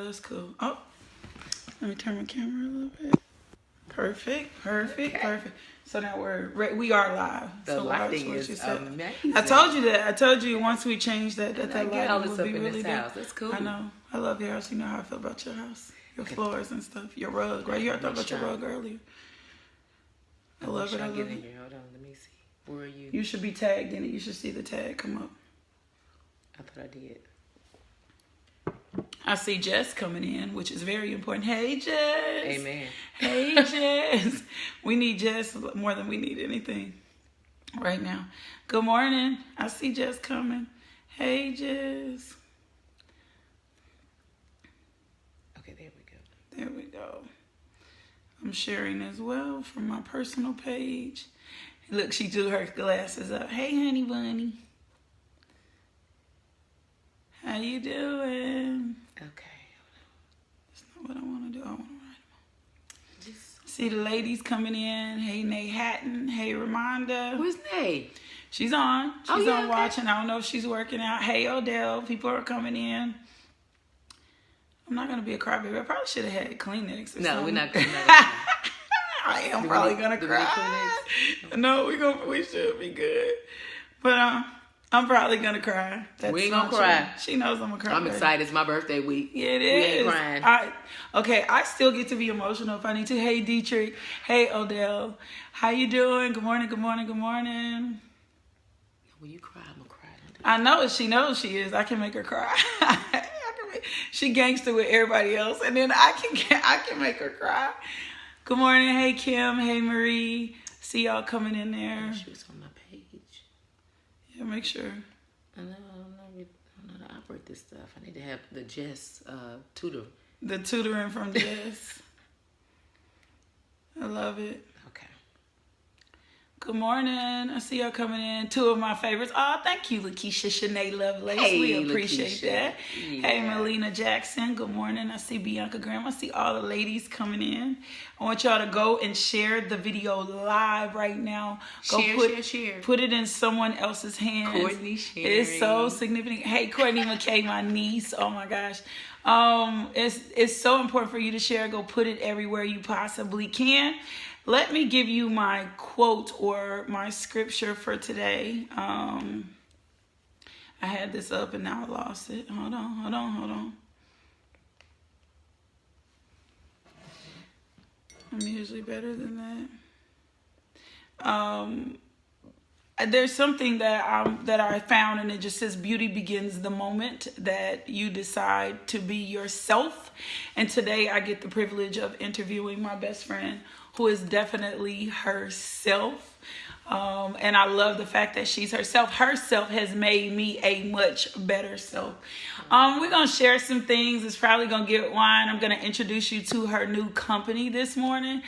that's cool. Oh, let me turn my camera a little bit. Perfect. So now we are live. The lighting is amazing. I told you that. I told you once we change that lighting would be really good. That's cool. I know. I love your house. You know how I feel about your house. Your floors and stuff. Your rug, right? You heard about your rug earlier. I love it. I love it. Hold on, let me see. Where are you? You should be tagged in it. You should see the tag come up. I thought I did. I see Jess coming in, which is very important. Hey, Jess. Amen. Hey, Jess. We need Jess more than we need anything right now. Good morning. I see Jess coming. Hey, Jess. Okay, there we go. There we go. I'm sharing as well from my personal page. Look, she threw her glasses up. Hey, honey bunny. How you doing? Okay. That's not what I want to do. I want to write them on. See the ladies coming in. Hey, Nay Hatton. Hey, Ramonda. Where's Nay? She's on. She's on okay. watching. I don't know if she's working out. Hey, Odell. People are coming in. I'm not going to be a crybaby. I probably should have had Kleenex or something. No, we're not going to. I am probably going to cry. No, we should be good. But I'm probably going to cry. We ain't going to cry. She knows I'm going to cry. I'm excited. It's my birthday week. Yeah, it is. We ain't crying. I still get to be emotional if I need to. Hey, Dietrich. Hey, Odell. How you doing? Good morning, good morning, good morning. When you cry, I'm going to cry. I know. She knows she is. I can make her cry. She gangster with everybody else, and then I can make her cry. Good morning. Hey, Kim. Hey, Marie. See y'all coming in there. She was on my page. Yeah, make sure. I know how to operate this stuff. I need to have the Jess tutor. The tutoring from Jess. I love it. Okay. Good morning. I see y'all coming in. Two of my favorites. Oh, thank you, LaKisha Shanae Lovelace. Hey, we appreciate LaKisha. that. Yeah. Hey, Melina Jackson. Good morning. I see Bianca Graham. I see all the ladies coming in. I want y'all to go and share the video live right now. Go share. Put it in someone else's hands. Courtney sharing. It's so significant. Hey, Courtney McKay, my niece. Oh my gosh. It's so important for you to share. Go put it everywhere you possibly can. Let me give you my quote or my scripture for today. I had this up and now I lost it. Hold on. I'm usually better than that. There's something that I found, and it just says beauty begins the moment that you decide to be yourself. And today I get the privilege of interviewing my best friend, who is definitely herself. And I love the fact that she's herself. Herself has made me a much better self. We're going to share some things. It's probably going to get wine. I'm going to introduce you to her new company this morning.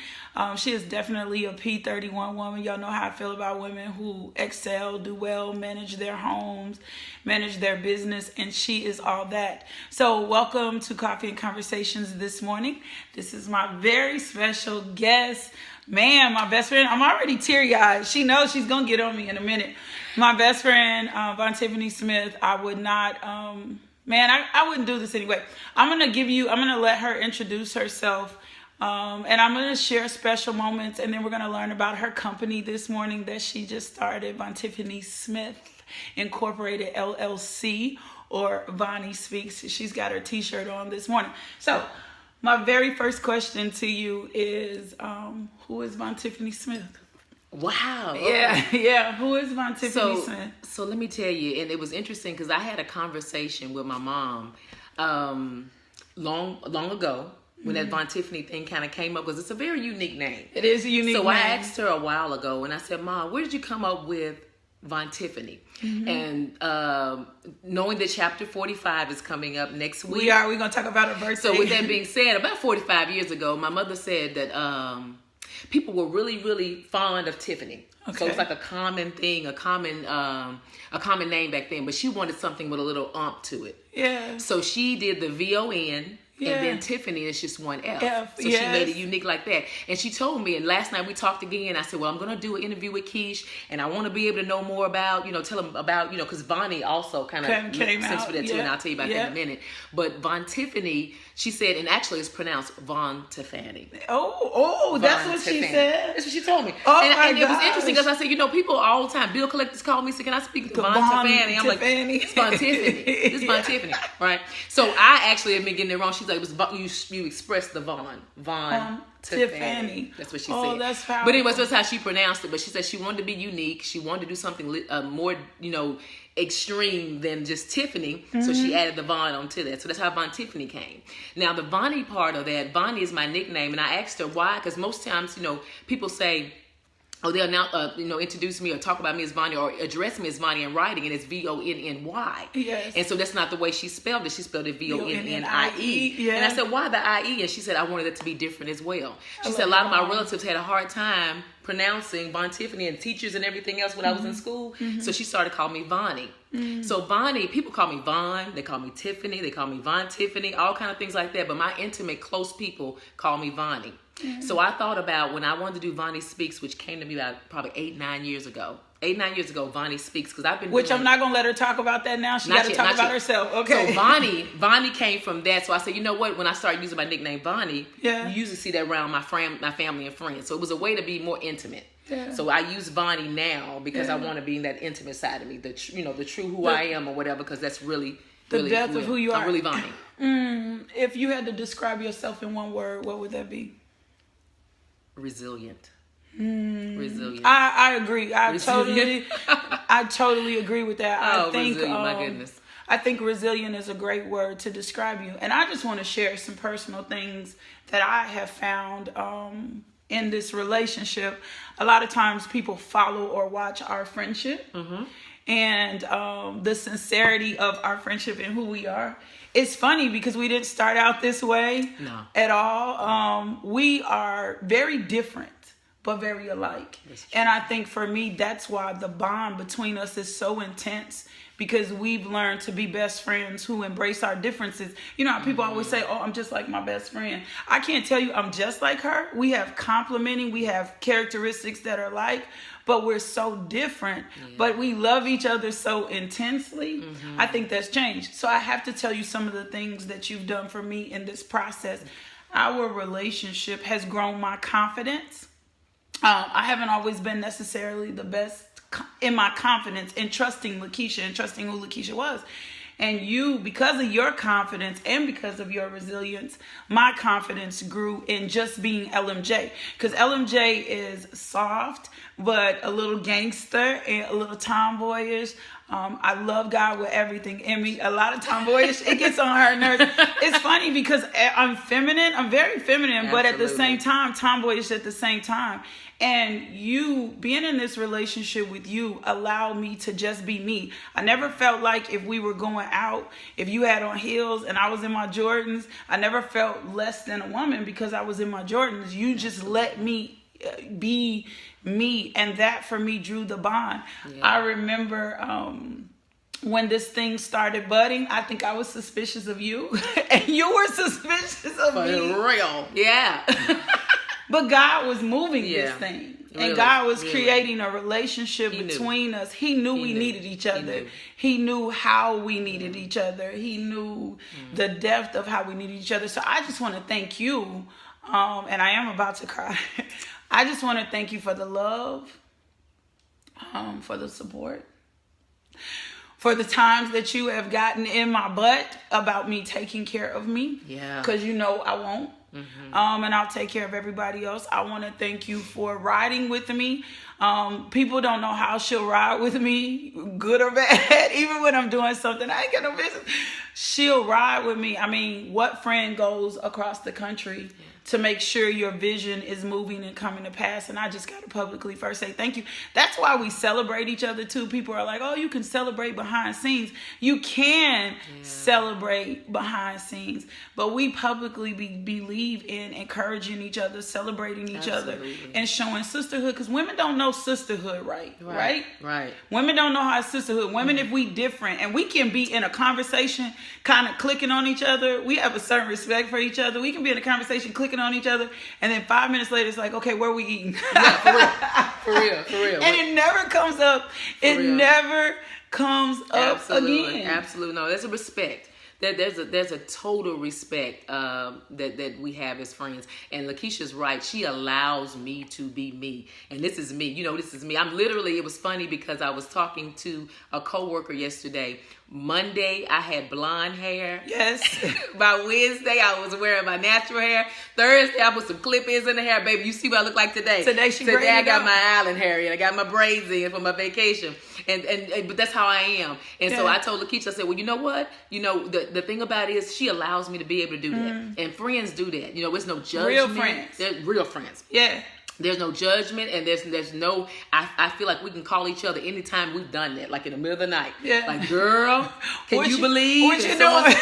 She is definitely a P31 woman. Y'all know how I feel about women who excel, do well, manage their homes, manage their business, and she is all that. So welcome to Coffee and Conversations this morning. This is my very special guest. Man, my best friend, I'm already teary-eyed. She knows she's going to get on me in a minute. My best friend, Vontifany Smith, I would not, I wouldn't do this anyway. I'm going to let her introduce herself. And I'm going to share special moments, and then we're going to learn about her company this morning that she just started, Vontifany Smith Incorporated LLC, or Vonnie Speaks. She's got her t-shirt on this morning. So my very first question to you is, who is Vontifany Smith? Wow. Yeah. Who is Vontifany Smith? So let me tell you, and it was interesting because I had a conversation with my mom long ago when that Vontifany thing kind of came up, because it's a very unique name. It is a unique name. So I asked her a while ago, and I said, Mom, where did you come up with Vontifany? And knowing that chapter 45 is coming up next week. We're going to talk about her birthday. So with that being said, about 45 years ago, my mother said that people were really, really fond of Tiffany. Okay. So it's like a common thing, a common name back then. But she wanted something with a little to it. Yeah. So she did the VON. Yeah. And then Tiffany is just one F. F, So she made it unique like that. And she told me, and last night we talked again, I said, well, I'm going to do an interview with Keish, and I want to be able to know more about, tell them about, because Vonnie also kind of came sense out. for that too, and I'll tell you about that in a minute. But Vontifany, she said, and actually it's pronounced Vontifany. Oh, that's what she said? That's what she told me. Oh, and it was interesting because I said, people all the time, bill collectors call me, say, can I speak to Vontifany? I'm like, it's Vontifany. It's Vontifany, right? So I actually have been getting it wrong. She's like, you expressed the Vaughn. Tiffany. That's what she said. said. That's powerful. But anyway, that's how she pronounced it. But she said she wanted to be unique. She wanted to do something more, extreme than just Tiffany. So she added the Vaughn onto that. So that's how Vontifany came. Now, the Vonnie part of that, Vonnie is my nickname. And I asked her why. Because most times, people say, they'll now, introduce me or talk about me as Vonnie or address me as Vonnie in writing, and it's Vonny. Yes. And so that's not the way she spelled it. She spelled it Vonnie. Yeah. And I said, why the IE? And she said, I wanted it to be different as well. She said a lot of my relatives had a hard time pronouncing Vontifany, and teachers and everything else when I was in school. So she started calling me Vonnie. So Vonnie, people call me Vaughn, they call me Tiffany, they call me Vontifany, all kind of things like that. But my intimate, close people call me Vonnie. So I thought about when I wanted to do Vonnie Speaks, which came to me about probably 8-9 years ago. 8-9 years ago, Vonnie Speaks, because I've been I'm not going to let her talk about that now. She got to talk about herself. Okay. So Vonnie came from that. So I said, you know what? When I started using my nickname Vonnie, you usually see that around my family and friends. So it was a way to be more intimate. Yeah. So I use Vonnie now because I want to be in that intimate side of me, the true who I am or whatever, because that's really the depth of who you are. I'm really Vonnie. If you had to describe yourself in one word, what would that be? Resilient. Resilient. I agree. I totally agree with that. I think resilient, my goodness. I think resilient is a great word to describe you. And I just want to share some personal things that I have found in this relationship. A lot of times people follow or watch our friendship and the sincerity of our friendship and who we are. It's funny because we didn't start out this way at all. We are very different, but very alike. And I think for me, that's why the bond between us is so intense, because we've learned to be best friends who embrace our differences. You know how people always say, I'm just like my best friend. I can't tell you I'm just like her. We have we have characteristics that are like, but we're so different. But we love each other so intensely. I think that's changed. So I have to tell you some of the things that you've done for me in this process. Our relationship has grown my confidence. I haven't always been necessarily the best in my confidence in trusting LaKisha and trusting who LaKisha was. And you, because of your confidence and because of your resilience, my confidence grew in just being LMJ. Because LMJ is soft, but a little gangster and a little tomboyish. I love God with everything in me. A lot of tomboyish, it gets on her nerves. It's funny because I'm feminine. I'm very feminine, but at the same time, tomboyish at the same time. And you being in this relationship with you allowed me to just be me. I never felt like if we were going out, if you had on heels and I was in my Jordans, I never felt less than a woman because I was in my Jordans. You just let me be me. And that for me drew the bond. I remember when this thing started budding, I think I was suspicious of you and you were suspicious of me. For real. Yeah. But God was moving this thing. Really, and God was creating a relationship between us. He knew we needed each other. He knew how we needed each other. He knew the depth of how we needed each other. So I just want to thank you. And I am about to cry. I just want to thank you for the love, for the support, for the times that you have gotten in my butt about me taking care of me. Yeah. Because you know I won't. And I'll take care of everybody else. I want to thank you for riding with me. People don't know how she'll ride with me, good or bad. Even when I'm doing something I ain't got no business, she'll ride with me. I mean, what friend goes across the country to make sure your vision is moving and coming to pass? And I just got to publicly first say thank you. That's why we celebrate each other too. People are like, oh, you can celebrate behind scenes. You can celebrate behind scenes. But we publicly believe believe in encouraging each other, celebrating each other, Absolutely. and showing sisterhood. Because women don't know sisterhood, right? Right. Women don't know how sisterhood. Women, if we different, and we can be in a conversation kind of clicking on each other, we have a certain respect for each other. We can be in a conversation clicking on each other, and then 5 minutes later, it's like, okay, where are we eating? Yeah, for real. And it never comes up. It never comes up again. Absolutely. No, there's a respect. There's a total respect that we have as friends. And LaKisha's right. She allows me to be me. And this is me. You know, this is me. It was funny because I was talking to a coworker yesterday. Monday, I had blonde hair. Yes. By Wednesday, I was wearing my natural hair. Thursday, I put some clip-ins in the hair. Baby, you see what I look like today. Today I got my island hair in. I got my braids in for my vacation. But that's how I am. And so I told LaKisha, I said, well, you know what? You know, the thing about it is she allows me to be able to do that. And friends do that. You know, it's no judgment. Real friends. They're real friends. Yeah. There's no judgment, and there's no. I feel like we can call each other anytime we've done that, like in the middle of the night. Yeah. Like, girl, can you believe what you doing?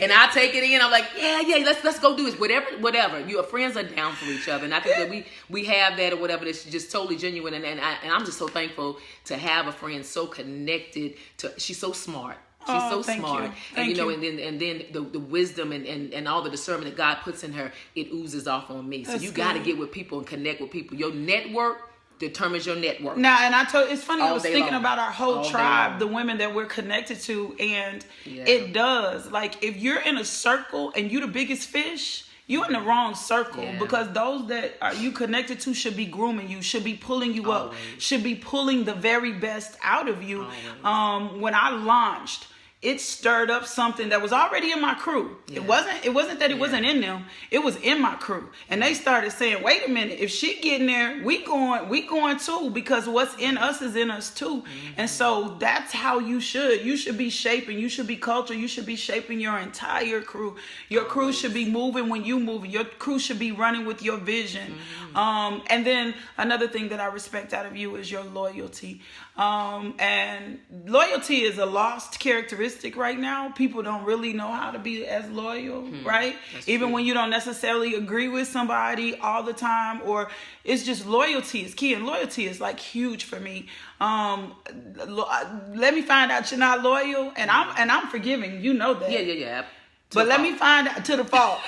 And I take it in. I'm like, yeah, let's go do this. Whatever. Your friends are down for each other, and I think that we have that or whatever. That's just totally genuine, and I'm just so thankful to have a friend so connected to. She's so smart. She's so smart. And then the wisdom and all the discernment that God puts in her, it oozes off on me. So you got to get with people and connect with people. Your network determines your network. Now, and it's funny, I was thinking about our whole tribe, the women that we're connected to, and it does. Like, if you're in a circle and you're the biggest fish, you're in the wrong circle, because those that are you connected to should be grooming you, should be pulling you up, should be pulling the very best out of you. When I launched, it stirred up something that was already in my crew. It wasn't that it wasn't in them. It was in my crew. And they started saying, wait a minute, if she getting there, we going too, because what's in us is in us too. And so that's how you should be shaping, you should be culture, you should be shaping your entire crew. Your crew should be moving when you move. Your crew should be running with your vision. And then another thing that I respect out of you is your loyalty. And loyalty is a lost characteristic right now. People don't really know how to be as loyal, right? Even when you don't necessarily agree with somebody all the time, or it's just loyalty is key, and loyalty is like huge for me. Let me find out you're not loyal, and I'm forgiving. You know that. Yeah. But let me find out to the fault.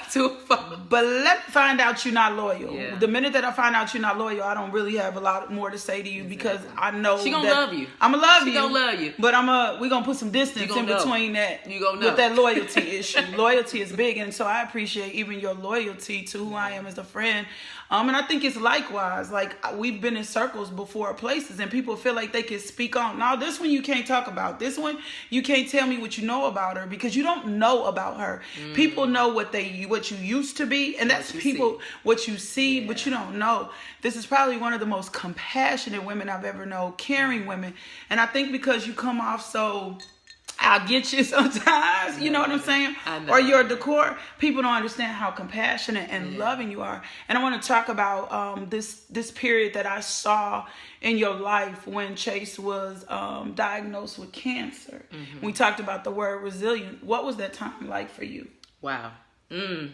But let me find out you're not loyal. Yeah. The minute that I find out you're not loyal, I don't really have a lot more to say to you, because I know she gonna love you. I'm gonna love you. She gonna love you. But we gonna put some distance in between that. You gonna know. With that loyalty issue. Loyalty is big, and so I appreciate even your loyalty to who I am as a friend. And I think it's likewise. Like, we've been in circles before, places, and people feel like they can speak on. Now, this one you can't talk about. This one you can't tell me what you know about her, because you don't know about her. People know what you used to be, and that's what you see, but you don't know. This is probably one of the most compassionate women I've ever known, caring women, and I think because you come off so, I'll get you sometimes, you know what I'm saying? Or your decor, people don't understand how compassionate and loving you are. And I want to talk about this period that I saw in your life when Chase was diagnosed with cancer. We talked about the word resilient. What was that time like for you? Wow. And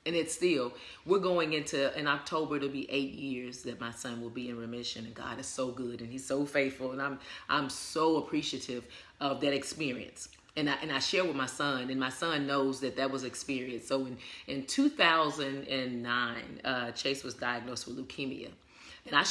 and it's still, we're going in October, it'll be 8 years that my son will be in remission, and God is so good and he's so faithful, and I'm so appreciative of that experience. And I share with my son, and my son knows that was experience. So in 2009, Chase was diagnosed with leukemia. And I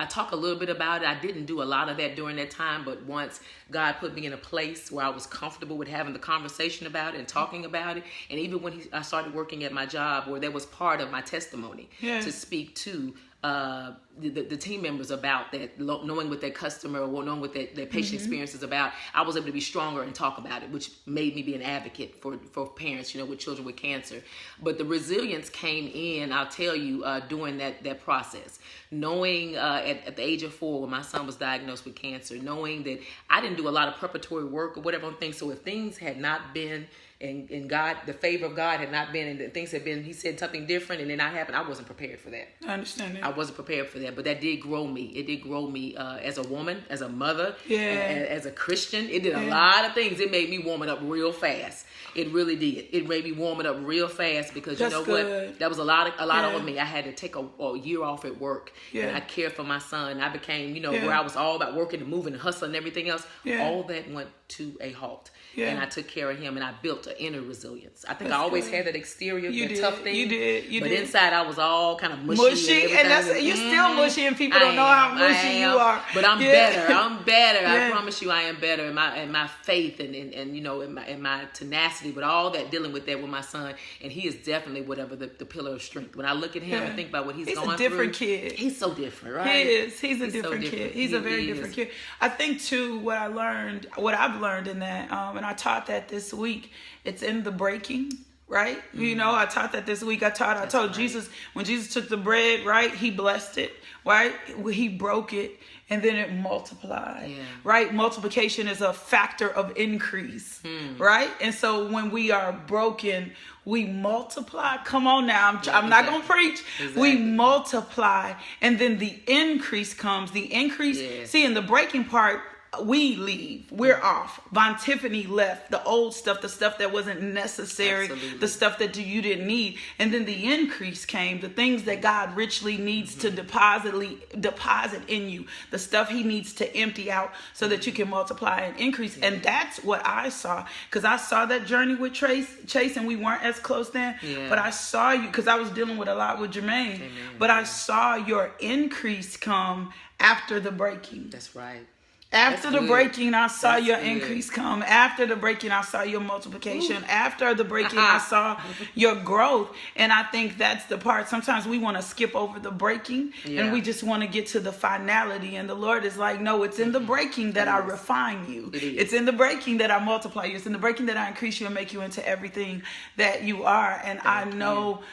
talk a little bit about it. I didn't do a lot of that during that time, but once God put me in a place where I was comfortable with having the conversation about it and talking about it, and even when I started working at my job, where that was part of my testimony to speak to the team members about that, knowing what their customer or knowing what their patient experience is about, I was able to be stronger and talk about it, which made me be an advocate for parents, with children with cancer. But the resilience came in, I'll tell you, during that process. Knowing at the age of 4, when my son was diagnosed with cancer, knowing that I didn't do a lot of preparatory work or whatever on things. So if things had not been and God, the favor of God had not been, and things had been, he said something different, and then I happened. I wasn't prepared for that. I understand that. I wasn't prepared for that, but that did grow me. It did grow me as a woman, as a mother, as a Christian. It did a lot of things. It made me warm it up real fast. It really did. It made me warm it up real fast because you know what? That was a lot on me. I had to take a year off at work, and I cared for my son. I became, where I was all about working and moving and hustling and everything else. All that went to a halt. And I took care of him, and I built an inner resilience. I think I always had that exterior, tough thing. You did. But inside, I was all kind of mushy. And that's you're still mushy, and people don't know how mushy you are. But I'm better. I'm better. I promise you, I am better in my faith and in my tenacity. But all that, dealing with that with my son, and he is definitely whatever the pillar of strength. When I look at him and think about what he's going through, he's a different kid. He's so different, right? He is. He's a different kid. He's a very different kid. I think too, what I've learned in that, and I taught that this week. It's in the breaking, right? I taught that this week. I told Jesus, when Jesus took the bread, right? He blessed it, right? He broke it, and then it multiplied, right? Multiplication is a factor of increase, right? And so when we are broken, we multiply. Come on now. I'm not going to preach. Exactly. We multiply, and then the increase comes. The increase, see, in the breaking part, we leave. We're off. Vontifany left. The old stuff, the stuff that wasn't necessary, the stuff that you didn't need. And then the increase came. The things that God richly needs to deposit in you. The stuff he needs to empty out so that you can multiply and increase. And that's what I saw. Because I saw that journey with Chase, and we weren't as close then. But I saw you, because I was dealing with a lot with Jermaine. But I saw your increase come after the breaking. That's right. After the breaking, I saw your increase come. After the breaking, I saw your multiplication. After the breaking, I saw your growth. And I think that's the part. Sometimes we want to skip over the breaking, and we just want to get to the finality. And the Lord is like, no, it's in the breaking that I refine you. It's in the breaking that I multiply you. It's in the breaking that I increase you and make you into everything that you are. And I know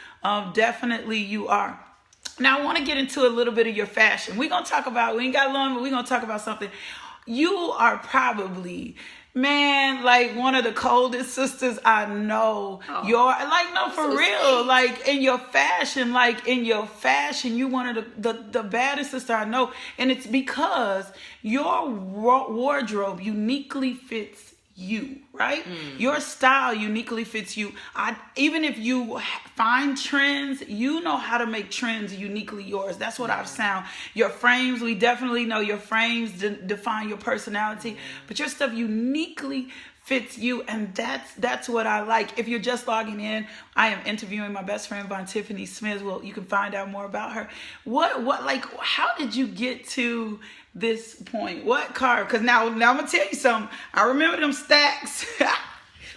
definitely you are. Now, I want to get into a little bit of your fashion. We ain't got long, but we're going to talk about something. You are probably, man, like one of the coldest sisters I know. For real. Like in your fashion, you're one of the baddest sister I know. And it's because your wardrobe uniquely fits you, right? Your style uniquely fits you. Even if you find trends, you know how to make trends uniquely yours. That's what I've found. Your frames, we definitely know your frames define your personality, but your stuff uniquely fits you, and that's what I like. If you're just logging in, I am interviewing my best friend Vontifany Smith. Well, you can find out more about her. How did you get to this point? What car? Because now I'm gonna tell you something. I remember them stacks.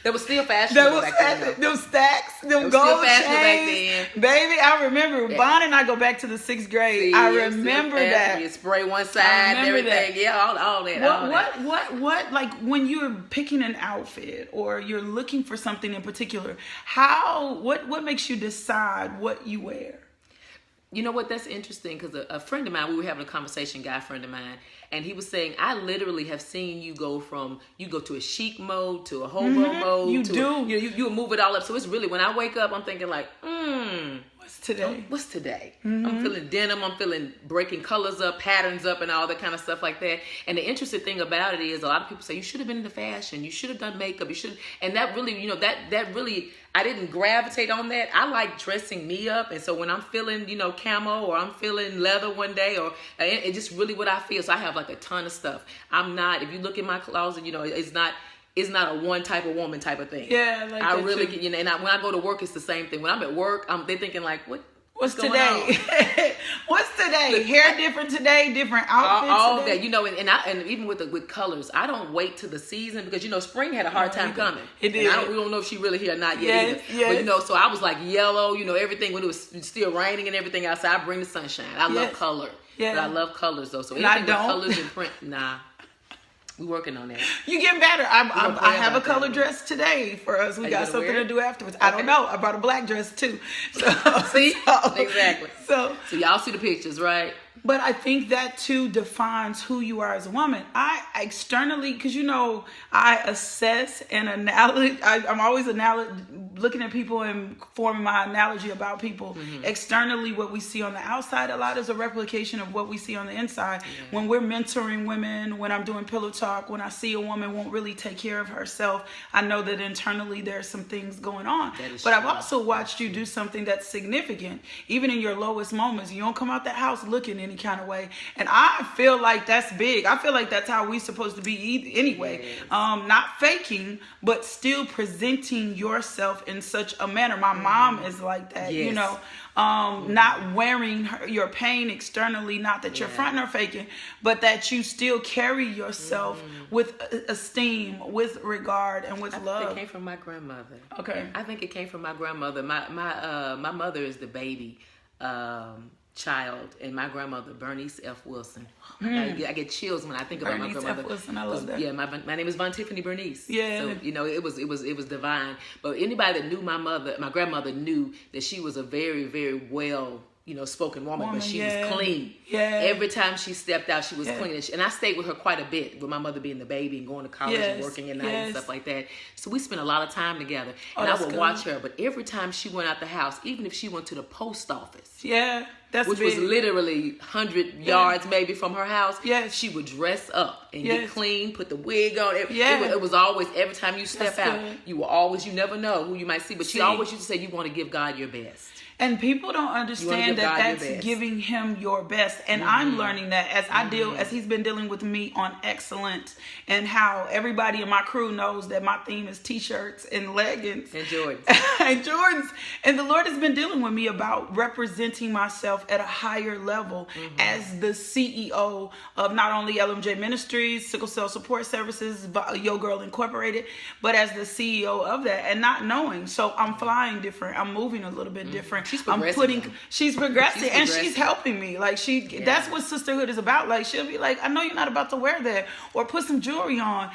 That was still fashionable back then. Them stacks, them gold chains. Baby, I remember. Vaughn and I go back to the 6th grade. I remember that. You spray one side and everything. Yeah, all that. What, like when you're picking an outfit or you're looking for something in particular, what makes you decide what you wear? You know what? That's interesting because a friend of mine, we were having a conversation, guy friend of mine, and he was saying, I literally have seen you go to a chic mode to a hobo mode. You move it all up. So it's really, when I wake up, I'm thinking like, what's today? What's today? I'm feeling denim. I'm feeling breaking colors up, patterns up, and all that kind of stuff like that. And the interesting thing about it is a lot of people say, you should have been into fashion. You should have done makeup. You should. And that really, that really, I didn't gravitate on that. I like dressing me up. And so when I'm feeling, camo, or I'm feeling leather one day, or it's just really what I feel. So I have like a ton of stuff. I'm not, if you look in my closet, it's not a one type of woman type of thing. Yeah, like I really get, when I go to work, it's the same thing. When I'm at work, they're thinking like, what's today? What's today? Hair different today, different outfits. All that, and even with colors, I don't wait till the season because spring had a hard time coming. It did. And we don't know if she really here or not yet either. But so I was like yellow, everything when it was still raining and everything outside. I bring the sunshine. I love color. Yeah. But I love colors though. So anything with colors and print, nah. We working on that. You getting better. I have a color dress today for us. We got something to do afterwards. Okay. I don't know. I brought a black dress too. So see? Exactly. So So y'all see the pictures, right? But I think that too defines who you are as a woman. I externally, because I assess and I'm always looking at people and forming my analogy about people. Externally, what we see on the outside a lot is a replication of what we see on the inside. When we're mentoring women, when I'm doing pillow talk, when I see a woman won't really take care of herself, I know that internally there's some things going on. But I've also watched you do something that's significant. Even in your lowest moments, you don't come out the house looking any kind of way. And I feel like that's big. I feel like that's how we're supposed to be anyway. Not faking, but still presenting yourself in such a manner. My mom is like that, not wearing your pain externally, not that you're fronting or faking, but that you still carry yourself with esteem, with regard, and with love. It came from my grandmother. Okay. I think it came from my grandmother. My mother is the baby child, and my grandmother, Bernice F. Wilson. I get chills when I think about Bernice my grandmother. F. Wilson, I love that. Yeah, my name is Vontifany Bernice. Yeah. So it was divine. But anybody that knew my grandmother knew that she was a very, very well spoken woman, but she was clean. Yeah. Every time she stepped out, she was clean. And I stayed with her quite a bit, with my mother being the baby and going to college and working at night and stuff like that. So we spent a lot of time together. And I would watch her. But every time she went out the house, even if she went to the post office, which was literally 100 yards maybe from her house, she would dress up and get clean, put the wig on. It was always, every time you step out, you never know who you might see. But she always used to say, you want to give God your best. And people don't understand that that's giving him your best. And I'm learning that as he's been dealing with me on excellence, and how everybody in my crew knows that my theme is t-shirts and leggings. And Jordans. And Jordans. And the Lord has been dealing with me about representing myself at a higher level as the CEO of not only LMJ Ministries, Sickle Cell Support Services, Yo Girl Incorporated, but as the CEO of that, and not knowing. So I'm flying different. I'm moving a little bit different. She's progressing, and she's helping me. Like that's what sisterhood is about. Like she'll be like, I know you're not about to wear that, or put some jewelry on,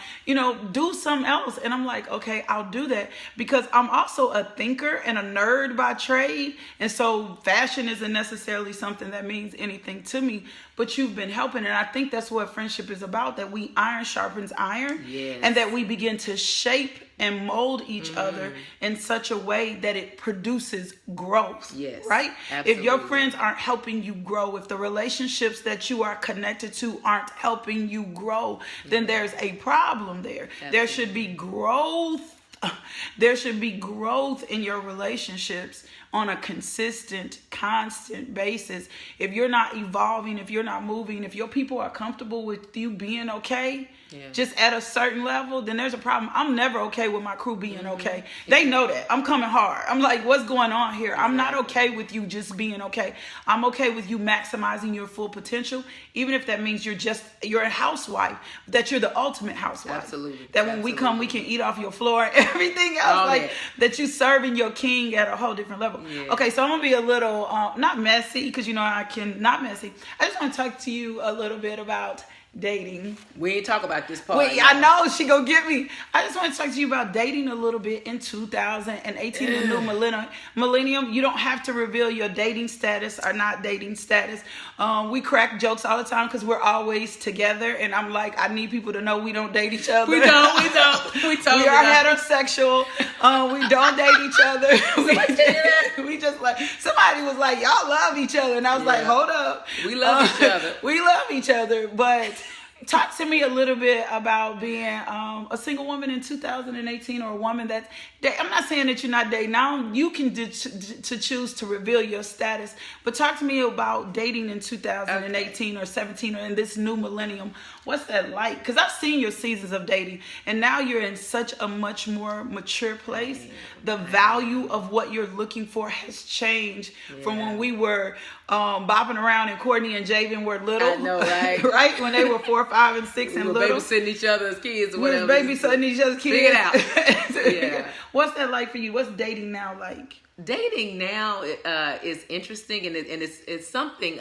do something else. And I'm like, okay, I'll do that, because I'm also a thinker and a nerd by trade. And so fashion isn't necessarily something that means anything to me, but you've been helping. And I think that's what friendship is about, that we iron sharpens iron, and that we begin to shape and mold each other in such a way that it produces growth. Yes. Right? Absolutely. If your friends aren't helping you grow, if the relationships that you are connected to aren't helping you grow, then there's a problem there. Absolutely. There should be growth. There should be growth in your relationships on a consistent, constant basis. If you're not evolving, if you're not moving, if your people are comfortable with you being okay, just at a certain level, then there's a problem. I'm never okay with my crew being okay. They know that. I'm coming hard. I'm like, what's going on here? I'm not okay with you just being okay. I'm okay with you maximizing your full potential, even if that means you're a housewife, that you're the ultimate housewife. Absolutely. That when we come, we can eat off your floor and everything else. That you serving your king at a whole different level. Yeah. Okay, so I'm going to be a little, not messy, because not messy. I just want to talk to you a little bit about dating. We ain't talk about this part. Wait, I know she gonna get me. I just want to talk to you about dating a little bit in 2018, the new millennium. You don't have to reveal your dating status or not dating status. We crack jokes all the time because we're always together, and I'm like, I need people to know we don't date each other. We don't. We totally We are heterosexual. We don't date each other. We just like, somebody was like, y'all love each other, and I was like, hold up. We love each other. We love each other, but talk to me a little bit about being a single woman in 2018, or a woman that I'm not saying that you're not dating. Now you can to choose to reveal your status, but talk to me about dating in 2018 or 17 or in this new millennium. What's that like? Because I've seen your seasons of dating, and now you're in such a much more mature place. The value of what you're looking for has changed from when we were bopping around and Courtney and Javen were little. I know, right? Right? When they were 4, 5, and 6 and little. We were babysitting each other's kids or whatever. We was babysitting each other's kids. Figure it out. What's that like for you? What's dating now like? Dating now is interesting, and it's something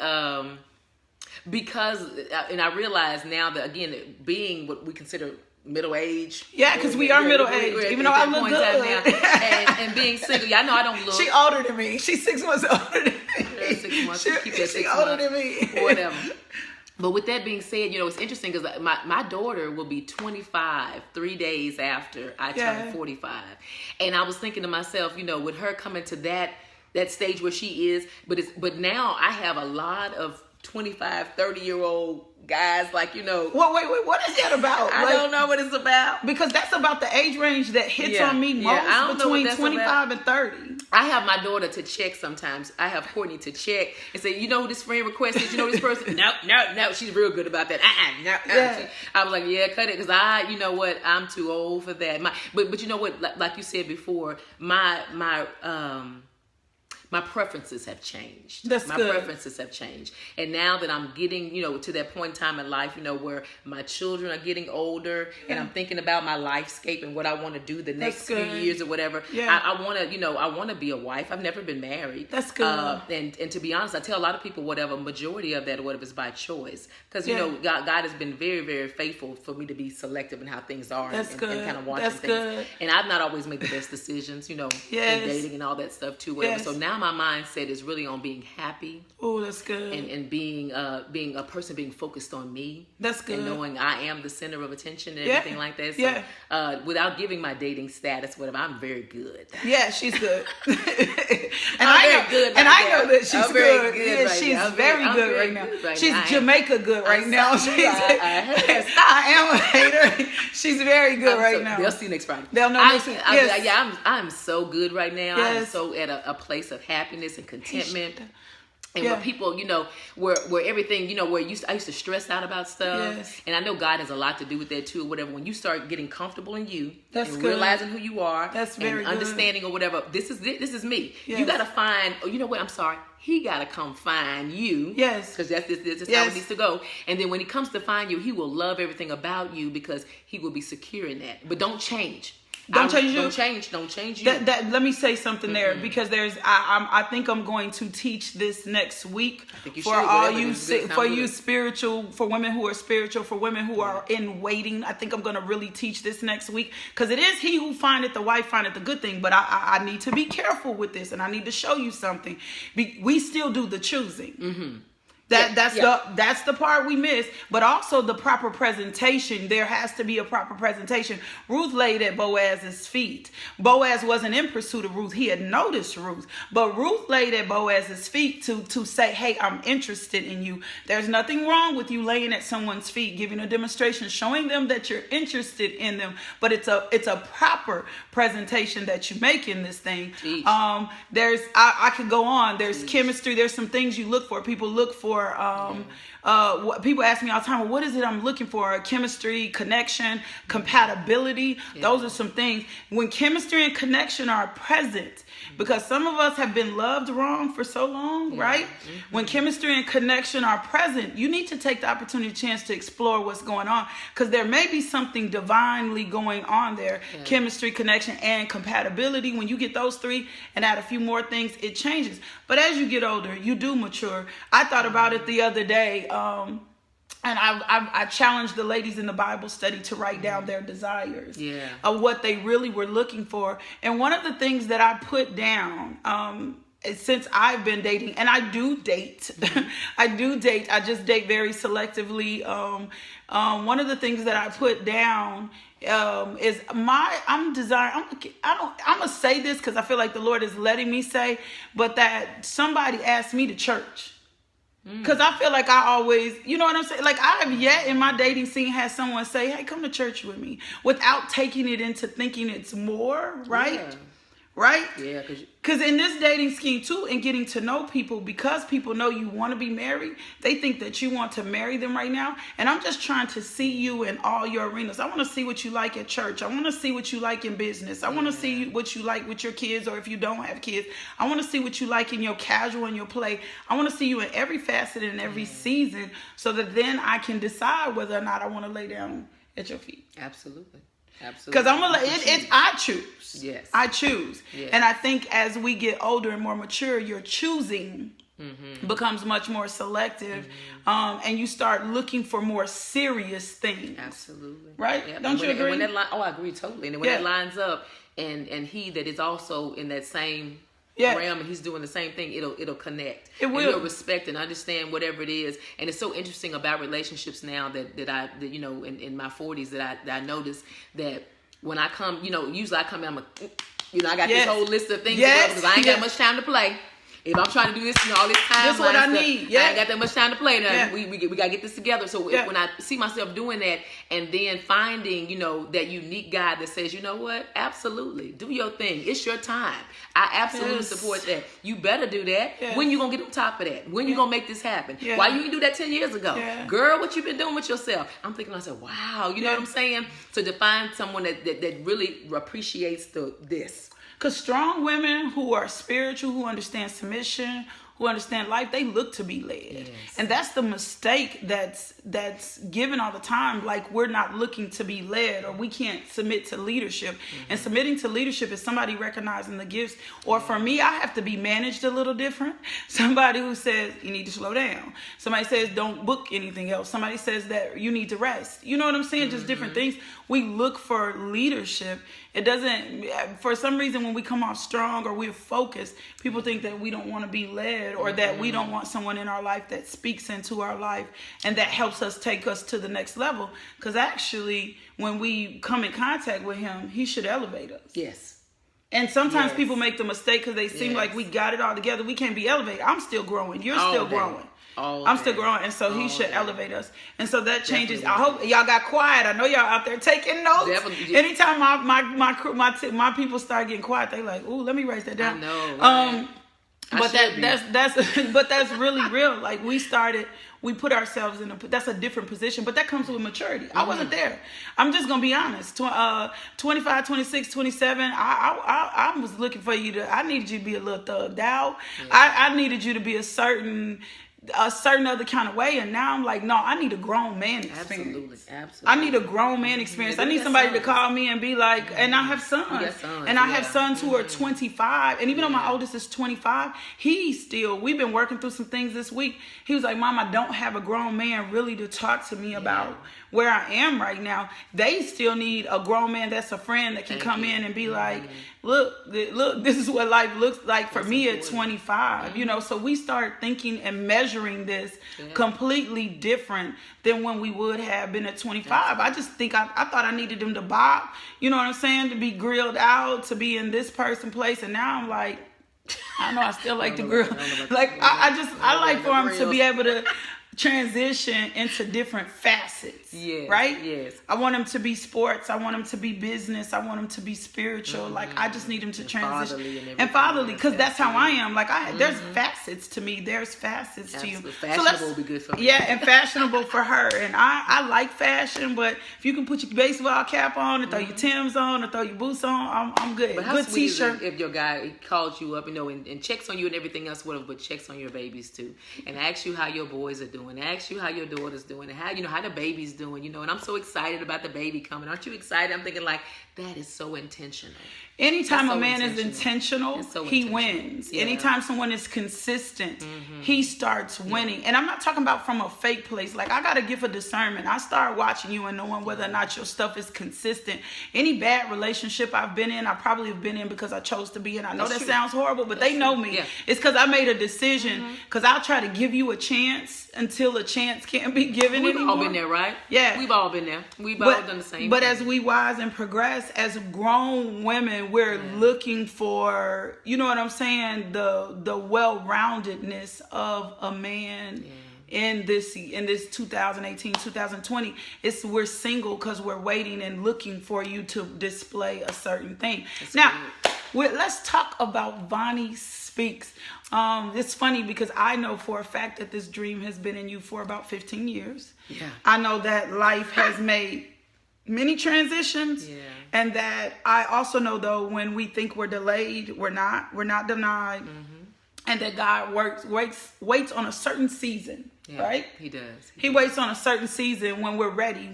because, and I realize now that, again, being what we consider middle age. Yeah, because we are middle aged, even though I look good. And being single, I know I don't look. She older than me. She's 6 months older than me. 6 months. Keep that 6 she months. older than me. Whatever. But with that being said, it's interesting because my daughter will be 25 3 days after I turn 45. And I was thinking to myself, with her coming to that stage where she is, but now I have a lot of 25, 30-year-old guys, like, Wait, what is that about? I don't know what it's about. Because that's about the age range that hits on me most, between 25 and 30. I have my daughter to check sometimes. I have Courtney to check and say, who this friend requested? This person? No. She's real good about that. I was like, yeah, cut it. Because I'm too old for that. But you know what? Like you said before, my preferences have changed. That's my good. preferences have changed. And now that I'm getting, to that point in time in life, where my children are getting older and I'm thinking about my lifescape and what I want to do the next few years or whatever. Yeah. I want to, I want to be a wife. I've never been married. That's good. And to be honest, I tell a lot of people majority of that or whatever is by choice. Because, God has been very, very faithful for me to be selective in how things are. That's and, good. and kind of watching That's things. good. And I've not always made the best decisions, in dating and all that stuff too. Whatever. So now my mindset is really on being happy. Oh, that's good. And being a person being focused on me. That's good. And knowing I am the center of attention and everything like that. So without giving my dating status, whatever, I'm very good. Yeah, she's good. and I know that she's I'm good. Very good She's very good right now. She's now. Jamaica good right now. I am a hater. She's very good right now. They'll see you next Friday. They'll know next week. I'm so good right now. Yes. I'm so at a place of happiness and contentment. And where people, where everything, where I used to stress out about stuff. Yes. And I know God has a lot to do with that too, or whatever. When you start getting comfortable in you That's and good. realizing who you are That's very and understanding or whatever, this is me. Yes. You got to find, I'm sorry, he got to come find you. Yes. Because that's how it needs to go. And then when he comes to find you, he will love everything about you because he will be secure in that. But don't change. Don't change you. Let me say something there because I think I'm going to teach this next week for women who are spiritual, for women who are in waiting. I think I'm going to really teach this next week because it is he who findeth the wife findeth the good thing. But I need to be careful with this and I need to show you something. We still do the choosing. Mm-hmm. That's the part we miss, but also the proper presentation. There has to be a proper presentation. Ruth laid at Boaz's feet. Boaz wasn't in pursuit of Ruth. He had noticed Ruth, but Ruth laid at Boaz's feet to say, hey, I'm interested in you. There's nothing wrong with you laying at someone's feet, giving a demonstration, showing them that you're interested in them, but it's a proper presentation that you make in this thing. I could go on. There's chemistry. There's some things you look for. People look for people ask me all the time, well, what is it I'm looking for? Chemistry, connection, compatibility. Those are some things. When chemistry and connection are present, because some of us have been loved wrong for so long, right? Mm-hmm. When chemistry and connection are present, you need to take the opportunity, chance to explore what's going on, because there may be something divinely going on there. Yeah. Chemistry, connection, and compatibility. When you get those three and add a few more things, it changes. But as you get older, you do mature. I thought about it the other day. And I challenged the ladies in the Bible study to write down their desires of what they really were looking for. And one of the things that I put down, since I've been dating, and I do date, I just date very selectively. One of the things that I put down is I'm gonna say this because I feel like the Lord is letting me say, but that somebody asked me to church. Because I feel like I always, you know what I'm saying? Like I have yet in my dating scene had someone say, hey, come to church with me, without taking it into thinking it's more, right? Yeah. Right? Yeah. Because in this dating scheme too, and getting to know people, because people know you want to be married, they think that you want to marry them right now. And I'm just trying to see you in all your arenas. I want to see what you like at church. I want to see what you like in business. I want to see what you like with your kids, or if you don't have kids. I want to see what you like in your casual and your play. I want to see you in every facet and every season, so that then I can decide whether or not I want to lay down at your feet. Absolutely. Because I choose. Yes. I choose. Yes. And I think as we get older and more mature, you're choosing becomes much more selective, and you start looking for more serious things. Absolutely. Right? Yeah. Don't you agree? I agree totally. And when that lines up, and he that is also in that same realm, and he's doing the same thing, it'll connect. It will. And you'll respect and understand whatever it is. And it's so interesting about relationships now that you know, in my 40s that I notice that when I come, you know, usually I come in, I got this whole list of things to do because I ain't got much time to play. If I'm trying to do this, all this time, that's what I need. I ain't got that much time to play now. We gotta get this together. So when I see myself doing that, and then finding, you know, that unique guy that says, you know what, absolutely, do your thing. It's your time. I absolutely support that. You better do that. When you gonna get on top of that? When you gonna make this happen? Why you didn't do that 10 years ago? Girl, what you been doing with yourself? I'm thinking to myself, wow, you know what I'm saying? So to find someone that really appreciates this. Because strong women who are spiritual, who understand submission, who understand life, they look to be led. Yes. And that's the mistake that's given all the time. Like, we're not looking to be led, or we can't submit to leadership. And submitting to leadership is somebody recognizing the gifts. Or for me, I have to be managed a little different. Somebody who says, you need to slow down. Somebody says, don't book anything else. Somebody says that you need to rest. You know what I'm saying? Just different things. We look for leadership. It doesn't, for some reason, when we come off strong or we're focused, people think that we don't want to be led, or that we don't want someone in our life that speaks into our life and that helps us take us to the next level. Because actually, when we come in contact with him, he should elevate us. Yes. And sometimes people make the mistake because they seem like we got it all together. We can't be elevated. I'm still growing. You're still growing. I'm still growing, and so he should elevate us. And so that changes. I hope y'all got quiet. I know y'all out there taking notes. Definitely. Anytime my people start getting quiet, they like, ooh, let me write that down. I know. But that's really real. Like, we put ourselves in that's a different position, but that comes with maturity. I wasn't there. I'm just gonna be honest. 25, 26, 27. I was looking for you I needed you to be a little thugged out. I needed you to be a certain other kind of way, and now I'm like, no, I need a grown man experience. Absolutely. I need a grown man experience. I need somebody to call me and be like, and I have sons, and I have sons who are 25, and even though my oldest is 25, we've been working through some things this week. He was like, Mom, I don't have a grown man really to talk to me about where I am right now. They still need a grown man that's a friend that can come in and be like, look, this is what life looks like for me at 25. You know, so we start thinking and measuring this completely different than when we would have been at 25. I just think I thought I needed them to bop, you know what I'm saying, to be grilled out, to be in this place, and now I'm like, I know I still like the grill. Like, I like for him to be able to transition into different facets, right? Yes. I want him to be sports. I want him to be business. I want him to be spiritual. Like, I just need him to transition and fatherly, because that's how I am. Like, there's facets to me. There's facets to you. Fashionable will be good for me. Yeah, and fashionable for her. And I like fashion, but if you can put your baseball cap on and throw your Timbs on or throw your boots on, I'm good. But how good sweet t-shirt. If your guy calls you up, you know, and checks on you and everything else, whatever, but checks on your babies too, and asks you how your boys are doing. Ask you how your daughter's doing, and how the baby's doing, you know. And I'm so excited about the baby coming. Aren't you excited? I'm thinking, like, that is so intentional. Anytime a man is intentional, he wins. Yeah. Anytime someone is consistent, he starts winning. And I'm not talking about from a fake place. Like, I got to give a discernment. I start watching you and knowing whether or not your stuff is consistent. Any bad relationship I've been in, I probably have been in because I chose to be in. I know that sounds horrible, but they know me. Yeah. It's because I made a decision, because I'll try to give you a chance until a chance can't be given anymore. We've all been there, right? Yeah. We've all been there. We've all done the same thing. As we wise and progress, as grown women, we're looking for, you know what I'm saying, the well-roundedness of a man in this 2018, 2020. We're single because we're waiting and looking for you to display a certain thing. Let's talk about Vonnie Speaks. It's funny because I know for a fact that this dream has been in you for about 15 years. Yeah. I know that life has made many transitions, and that I also know, though, when we think we're delayed, we're not denied. and that God waits on a certain season, right? He does. He waits on a certain season when we're ready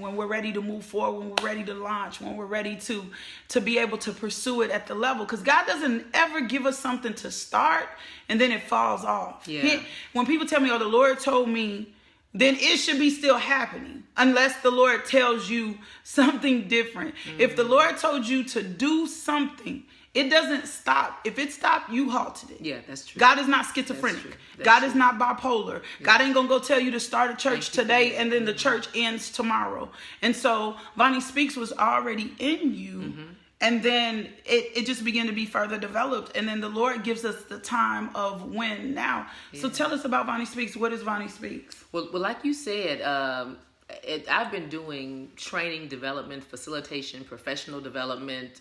to move forward, when we're ready to launch, when we're ready to be able to pursue it at the level. Because God doesn't ever give us something to start and then it falls off. Yeah. When people tell me, oh, the Lord told me, then it should be still happening unless the Lord tells you something different. Mm-hmm. If the Lord told you to do something, it doesn't stop. If it stopped, you halted it. Yeah, that's true. God is not schizophrenic. God is not bipolar. Yeah. God ain't going to go tell you to start a church today and then the church ends tomorrow. And so Vonnie Speaks was already in you. Mm-hmm. And then it just began to be further developed. And then the Lord gives us the time of when now. Yeah. So tell us about Vonnie Speaks. What is Vonnie Speaks? Well, like you said, I've been doing training, development, facilitation, professional development,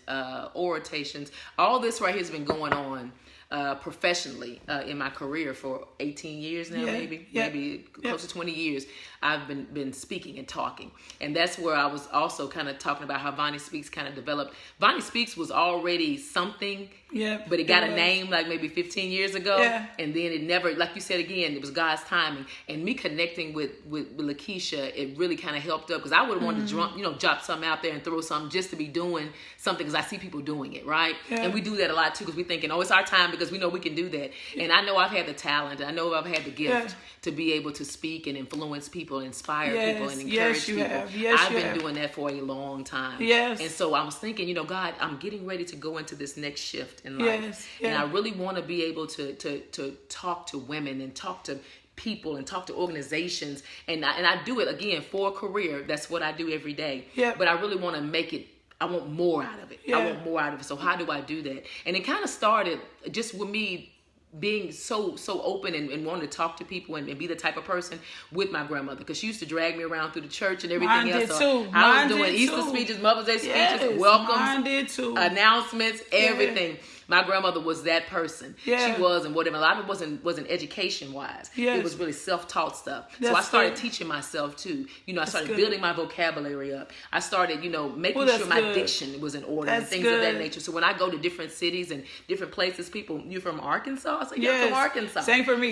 orations. All this right here has been going on professionally in my career for 18 years now, maybe close to 20 years. I've been speaking and talking. And that's where I was also kind of talking about how Vonnie Speaks kind of developed. Vonnie Speaks was already something, but it got a name like maybe 15 years ago. Yeah. And then it never, like you said again, it was God's timing. And me connecting with LaKisha, it really kind of helped up because I would have wanted to drop something out there and throw something just to be doing something because I see people doing it, right? Yeah. And we do that a lot too because we're thinking, oh, it's our time because we know we can do that. And I know I've had the talent. I know I've had the gift to be able to speak and influence people, inspire people, and encourage people. I've been doing that for a long time. Yes. And so I was thinking, God, I'm getting ready to go into this next shift in life. Yes. Yeah. And I really want to be able to talk to women and talk to people and talk to organizations. And I do it, again, for a career. That's what I do every day. Yeah. But I really want to make it, I want more out of it. Yeah. I want more out of it. So how do I do that? And it kind of started just with me being so open and wanting to talk to people and be the type of person with my grandmother, because she used to drag me around through the church and everything else. So I was doing Easter speeches, Mother's Day speeches, welcomes, announcements, everything. Yeah. My grandmother was that person. Yeah. She was, and whatever. A lot of it wasn't education wise. Yes. It was really self-taught stuff. So I started teaching myself too. I started building my vocabulary up. I started, making sure my diction was in order and things of that nature. So when I go to different cities and different places, people, you from Arkansas? I say, yeah, from Arkansas. Same for me.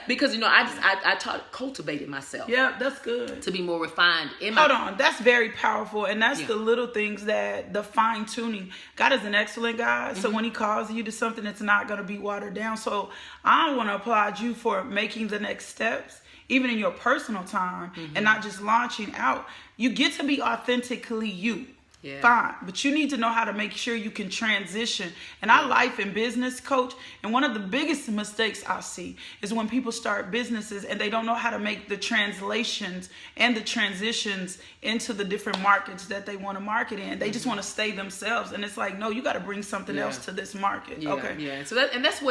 Because I cultivated myself. Yeah, that's good. To be more refined in my. Hold on, that's very powerful, and that's the little things that the fine tuning. God is an excellent God, so when He calls you to something, it's not going to be watered down. So I want to applaud you for making the next steps, even in your personal time, and not just launching out. You get to be authentically you. Yeah. Fine. But you need to know how to make sure you can transition. And I life and business coach. And one of the biggest mistakes I see is when people start businesses and they don't know how to make the translations and the transitions into the different markets that they want to market in. They just want to stay themselves. And it's like, no, you got to bring something else to this market. Yeah, okay. Yeah. So that's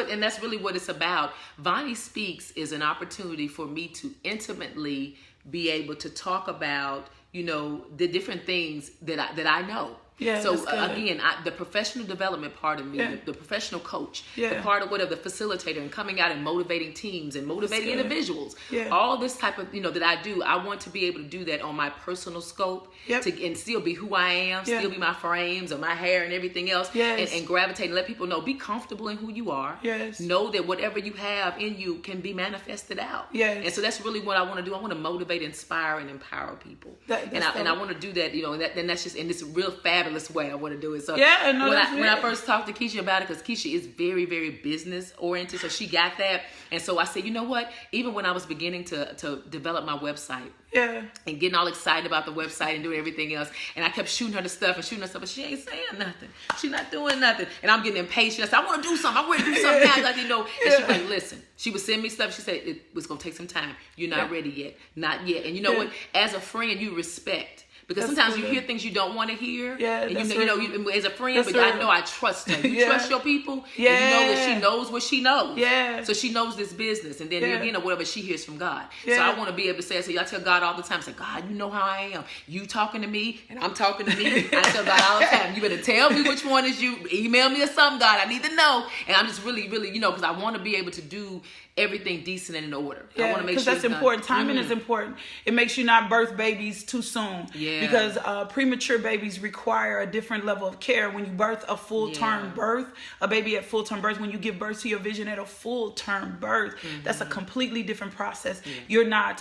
really what it's about. Vonnie Speaks is an opportunity for me to intimately be able to talk about the different things that I know. Yeah, so again, the professional development part of me, the professional coach, the part of the facilitator and coming out and motivating teams and motivating individuals, all this type of, that I do, I want to be able to do that on my personal scope and still be who I am, still be my frames or my hair and everything else, and gravitate and let people know, be comfortable in who you are. Yes. Know that whatever you have in you can be manifested out. Yes. And so that's really what I want to do. I want to motivate, inspire, and empower people. And I want to do that, and that's just in this real fabulous way I want to do it. So when I first talked to Keisha about it, because Keisha is very, very business oriented, so she got that. And so I said, you know what? Even when I was beginning to develop my website, and getting all excited about the website and doing everything else, and I kept shooting her the stuff, but she ain't saying nothing. She's not doing nothing, and I'm getting impatient. I said, I want to do something. I want to do something now. And she's like, listen. She would send me stuff. She said it was gonna take some time. You're not ready yet, not yet. And you know what? As a friend, you respect. Because sometimes you hear things you don't want to hear. Yeah, and you as a friend, but I know I trust her. You trust your people. Yeah. And you know that she knows what she knows. Yeah. So she knows this business. And then whatever she hears from God. Yeah. So I want to be able to say, I tell God all the time, say, God, you know how I am. You talking to me and I'm talking to me. I tell God all the time, you better tell me which one is you. Email me or something, God. I need to know. And I'm just really, really, because I want to be able to do everything decent and in order. I want to make sure that's important. Timing is important. It makes you not birth babies too soon. Yeah. because premature babies require a different level of care. When you birth a full-term birth, a baby at full-term birth, when you give birth to your vision at a full-term birth, that's a completely different process. You're not,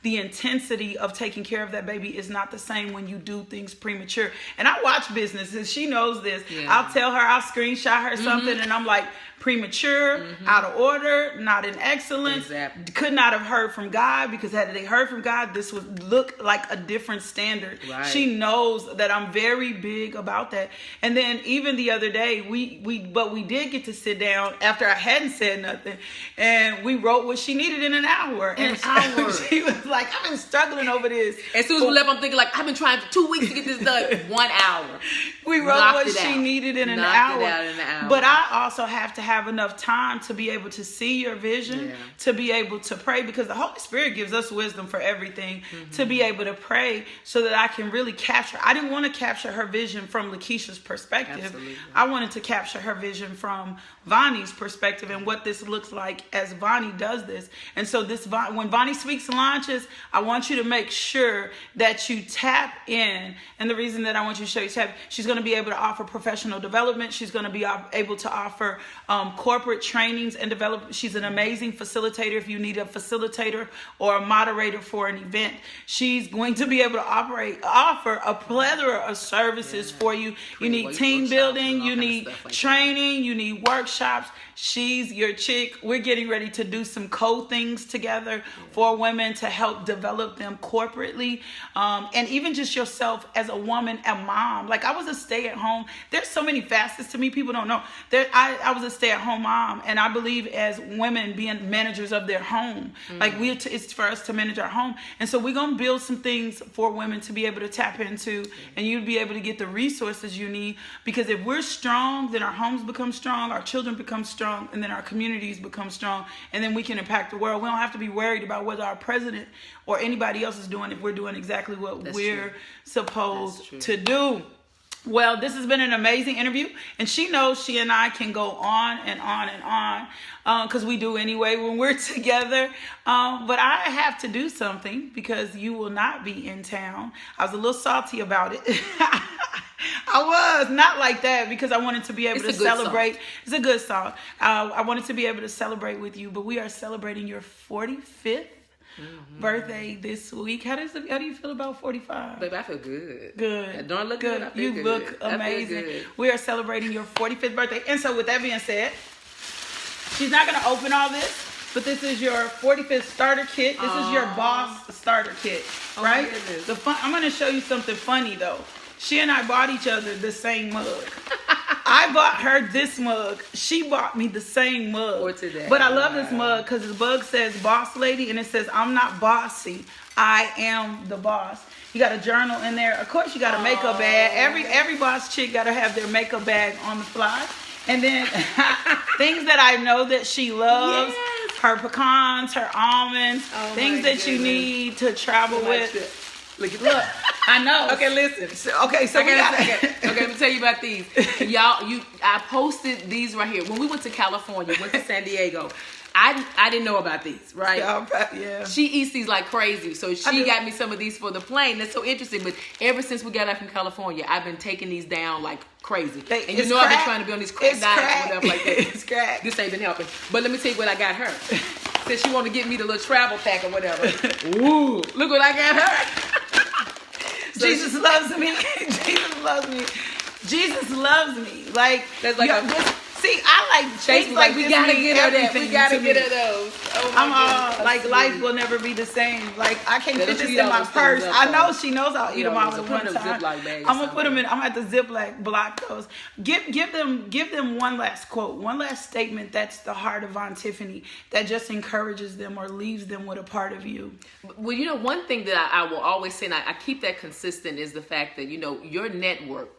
the intensity of taking care of that baby is not the same when you do things premature. And I watch businesses. She knows this. I'll tell her, I'll screenshot her something, and I'm like, premature, out of order, not in excellence, could not have heard from God, because had they heard from God, this would look like a different standard. She knows that I'm very big about that. And then even the other day, we did get to sit down after I hadn't said nothing, and we wrote what she needed in an hour. She was like, I've been struggling over this. As soon as we left, I'm thinking like, I've been trying for 2 weeks to get this done. 1 hour. We wrote what she needed in an hour. But I also have to have enough time to be able to see your vision, to be able to pray, because the Holy Spirit gives us wisdom for everything, to be able to pray so that I can really capture. I didn't want to capture her vision from LaKisha's perspective. Absolutely. I wanted to capture her vision from Vonnie's perspective and what this looks like as Vonnie does this. And so when Vonnie Speaks launches, I want you to make sure that you tap in. And the reason that I want you to show you tap, she's going to be able to offer professional development. She's going to be able to offer corporate trainings and develop. She's an amazing facilitator. If you need a facilitator or a moderator for an event, she's going to be able to offer a plethora of services for you. You need team building, you need training, you need workshops. She's your chick. We're getting ready to do some things together for women to help develop them corporately. And even just yourself as a woman, a mom. Like, I was a stay-at-home. There's so many facets to me people don't know. I was a stay-at-home mom, and I believe as women being managers of their home. Like, it's for us to manage our home. And so we're going to build some things for women to be able to tap into, and you'll be able to get the resources you need. Because if we're strong, then our homes become strong, our children become strong, and then our communities become strong, and then we can impact the world. We don't have to be worried about whether our president or anybody else is doing if we're doing exactly what we're supposed to do. Well, this has been an amazing interview, and she knows she and I can go on and on and on, because we do anyway when we're together. But I have to do something because you will not be in town. I was a little salty about it. I was not like that, because I wanted to be able to celebrate. Song. It's a good song. I wanted to be able to celebrate with you, but we are celebrating your 45th birthday this week. How do you feel about 45? Baby, I feel good. Good. Don't look good. I feel you look amazing. We are celebrating your 45th birthday. And so with that being said, she's not going to open all this, but this is your 45th starter kit. This is your boss starter kit, right? I'm going to show you something funny though. She and I bought each other the same mug. I bought her this mug. She bought me the same mug. For today. But I love this mug because the mug says boss lady, and it says I'm not bossy. I am the boss. You got a journal in there. Of course, you got a makeup bag. Every boss chick got to have their makeup bag on the fly. And then things that I know that she loves. Yes. Her pecans, her almonds, things that you need to travel with. Look, I know. Okay, listen. So let me tell you about these. I posted these right here. When we went to California, went to San Diego, I didn't know about these, right? Yeah. She eats these like crazy. So she got me some of these for the plane. That's so interesting. But ever since we got out from California, I've been taking these down like crazy. And you know I've been trying to be on these crack diets or whatever like that. It's crack. This ain't been helping. But let me tell you what I got her. Since she wanted to get me the little travel pack or whatever. Ooh, look what I got her. Jesus loves me. Jesus loves me. Jesus loves me. Like, that's like see, I like things like we gotta get her that. We gotta get her those. Oh I'm all like, sweet. Life will never be the same. Like, I can't fit this in my purse. I know she knows I'll eat them all at one time. I'm gonna put them in. I'm at the Ziploc block those. Give them one last quote, one last statement that's the heart of Vontifany, that just encourages them or leaves them with a part of you. Well, one thing that I will always say, and I keep that consistent, is the fact that your network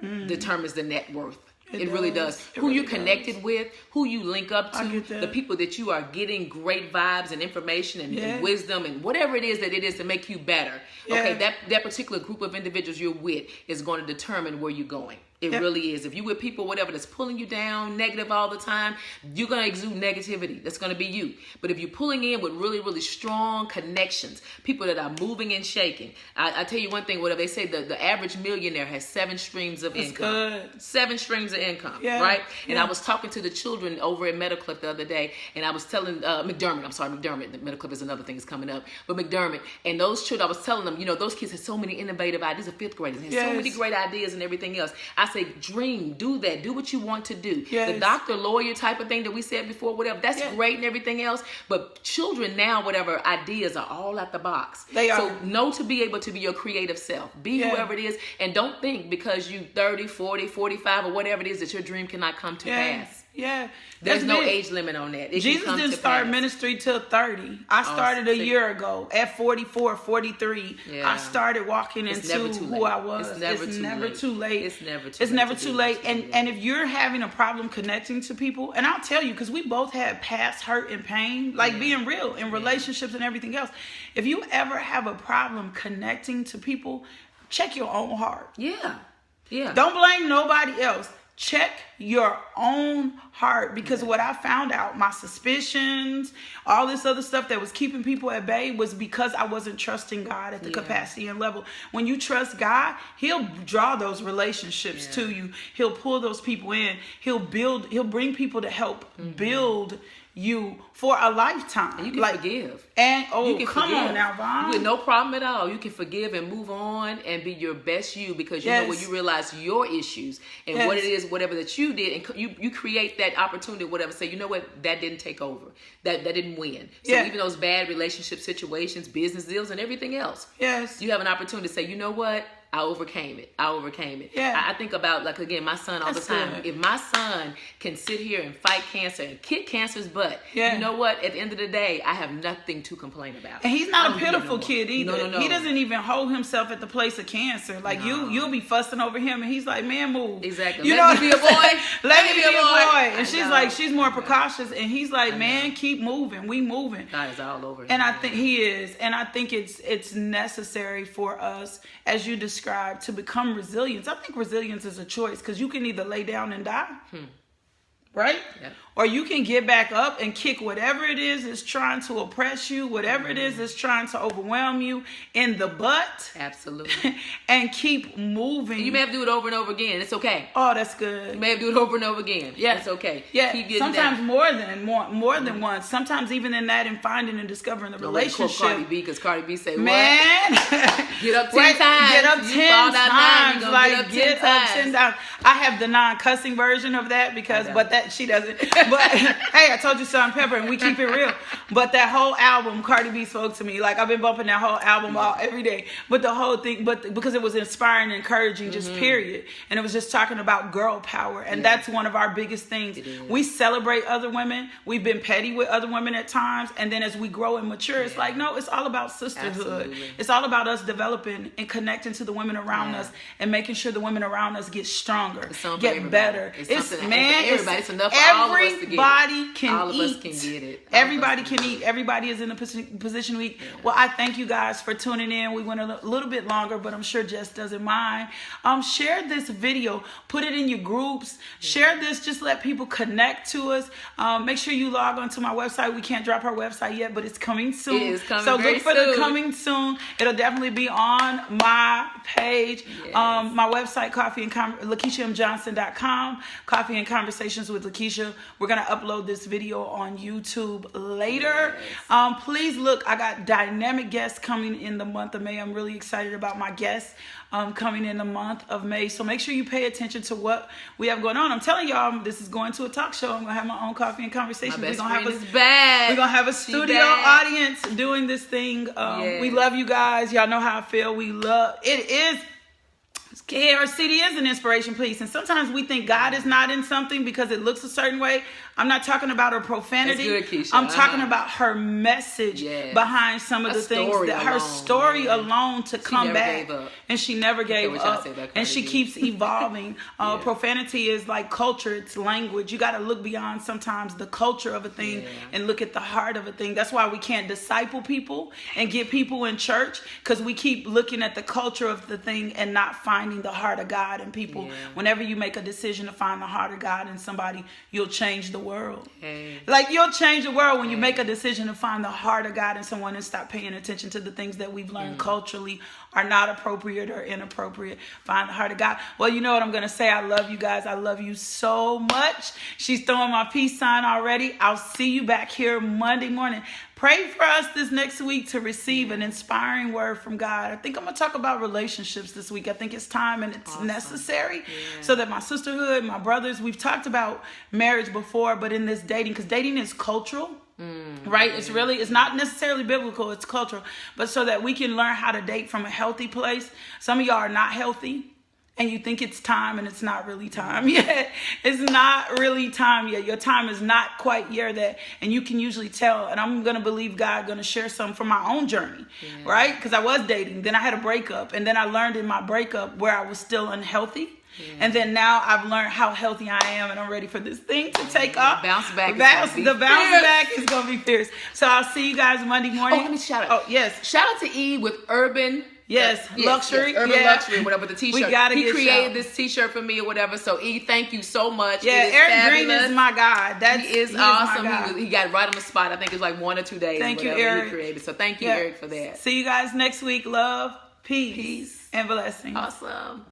determines the net worth. It really does. Who you connected with, who you link up to, the people that you are getting great vibes and information and wisdom and whatever it is to make you better. Yeah. Okay, that particular group of individuals you're with is going to determine where you're going. It really is. If you with people, whatever, that's pulling you down, negative all the time, you're going to exude negativity. That's going to be you. But if you're pulling in with really, really strong connections, people that are moving and shaking. I tell you one thing, whatever they say, the average millionaire has 7 streams of income. Good. 7 streams of income, right? And I was talking to the children over at MediClip the other day, and I was telling McDermott. The MediClip is another thing that's coming up. But McDermott, and those children, I was telling them, those kids have so many innovative ideas. These are 5th graders. They have so many great ideas and everything else. I say, dream, do that, do what you want to do. Yes. The doctor, lawyer type of thing that we said before, whatever, that's great and everything else. But children now, whatever, ideas are all out the box. They are. So know to be able to be your creative self. Be whoever it is. And don't think because you 30, 40, 45 or whatever it is that your dream cannot come to pass. Yeah. There's no age limit on that. Jesus didn't start ministry till 30. I started a year ago at 44, 43. I started walking into who I was. It's never too late. It's never too late. And if you're having a problem connecting to people, and I'll tell you, because we both had past hurt and pain, like being real in relationships and everything else. If you ever have a problem connecting to people, check your own heart. Yeah. Don't blame nobody else. Check your own heart, because what I found out, my suspicions, all this other stuff that was keeping people at bay, was because I wasn't trusting God at the capacity and level. When you trust God, he'll draw those relationships to you. He'll pull those people in. He'll bring people to help build you for a lifetime. And you can forgive. And come on now, Vaughn. With no problem at all. You can forgive and move on and be your best you, because you know when you realize your issues and what it is, whatever that you did, and you create that opportunity, whatever. Say, you know what, that didn't take over. That didn't win. So even those bad relationship situations, business deals, and everything else. Yes. You have an opportunity to say, you know what? I overcame it. Yeah. I think about, like, again, my son all the time. Good. If my son can sit here and fight cancer and kick cancer's butt, you know what? At the end of the day, I have nothing to complain about. And he's not a pitiful kid either. No. He doesn't even hold himself at the place of cancer. Like, you'll be fussing over him, and he's like, man, move. Exactly. Let me be a boy. Let me be a boy. And she's like, she's more precautious, and he's like, man, keep moving. We moving. God is all over him. And I think he is. And I think it's necessary for us, as you described, to become resilient. I think resilience is a choice, because you can either lay down and die, right? Yeah. Or you can get back up and kick whatever it is that's trying to oppress you, whatever it is that's trying to overwhelm you in the butt. Absolutely. And keep moving. You may have to do it over and over again. It's okay. Oh, that's good. You may have to do it over and over again. Yeah. It's okay. Yeah. Keep getting sometimes down. more than once. Sometimes even in that, and finding and discovering the relationship. Cardi B, because Cardi B say, man, get up 10 times. Get up 10 times. Like, get up 10 times. I have the non-cussing version of that, because, but that she doesn't. But hey, I told you Salt and Pepper, and we keep it real. But that whole album, Cardi B spoke to me. Like, I've been bumping that whole album every day. But the whole thing, because it was inspiring and encouraging, just period. And it was just talking about girl power. And that's one of our biggest things. We celebrate other women. We've been petty with other women at times. And then as we grow and mature, it's like, no, it's all about sisterhood. Absolutely. It's all about us developing and connecting to the women around us, and making sure the women around us get stronger, get better. It's everybody. It's enough for all of us. Everybody can all eat. All of us can get it. Everybody can eat. Everybody is in a position to eat. Well, I thank you guys for tuning in. We went a little bit longer, but I'm sure Jess doesn't mind. Share this video. Put it in your groups. Share this. Just let people connect to us. Make sure you log on to my website. We can't drop our website yet, but it's coming soon. It is coming so look for the coming soon. It'll definitely be on my page. Yes. My website, LaKishaMJohnson.com. Coffee and Conversations with LaKisha. We're going to upload this video on YouTube later. Yes. Please look, I got dynamic guests coming in the month of May. I'm really excited about my guests coming in the month of May. So make sure you pay attention to what we have going on. I'm telling y'all, this is going to a talk show. I'm going to have my own Coffee and Conversations. We're going to have a studio audience doing this thing. We love you guys. Y'all know how I feel. We love it. KRCD is an inspiration piece, and sometimes we think God is not in something because it looks a certain way. I'm not talking about her profanity. That's good, Keisha. I'm talking about her message behind some of the things that her story alone to come back. And she never gave up. And she keeps evolving. Profanity is like culture. It's language. You got to look beyond sometimes the culture of a thing and look at the heart of a thing. That's why we can't disciple people and get people in church, because we keep looking at the culture of the thing and not finding the heart of God in people. Whenever you make a decision to find the heart of God in somebody, you'll change the world. Like, you'll change the world when you make a decision to find the heart of God in someone and stop paying attention to the things that we've learned culturally are not appropriate or inappropriate. Find the heart of God. Well, you know what I'm going to say? I love you guys. I love you so much. She's throwing my peace sign already. I'll see you back here Monday morning. Pray for us this next week to receive an inspiring word from God. I think I'm going to talk about relationships this week. I think it's time and it's necessary so that my sisterhood, my brothers, we've talked about marriage before, but in this dating, because dating is cultural. Right? It's not necessarily biblical, it's cultural. But so that we can learn how to date from a healthy place. Some of y'all are not healthy and you think it's time, and it's not really time yet. It's not really time yet. Your time is not quite yet. And you can usually tell. And I'm going to believe God going to share some from my own journey. Right? Because I was dating. Then I had a breakup. And then I learned in my breakup where I was still unhealthy. And then now I've learned how healthy I am, and I'm ready for this thing to take off. The bounce back is going to be fierce. So I'll see you guys Monday morning. Oh, let me shout out. Oh, yes. Shout out to E with Urban. Luxury. Urban Luxury, whatever, the t-shirt. He created this t-shirt for me or whatever. So E, thank you so much. Yeah, Eric Green is my guy. He is awesome. He got it right on the spot. I think it's like 1 or 2 days. Thank you, Eric. He created. So thank you, Eric, for that. See you guys next week. Love, peace, and blessings. Awesome.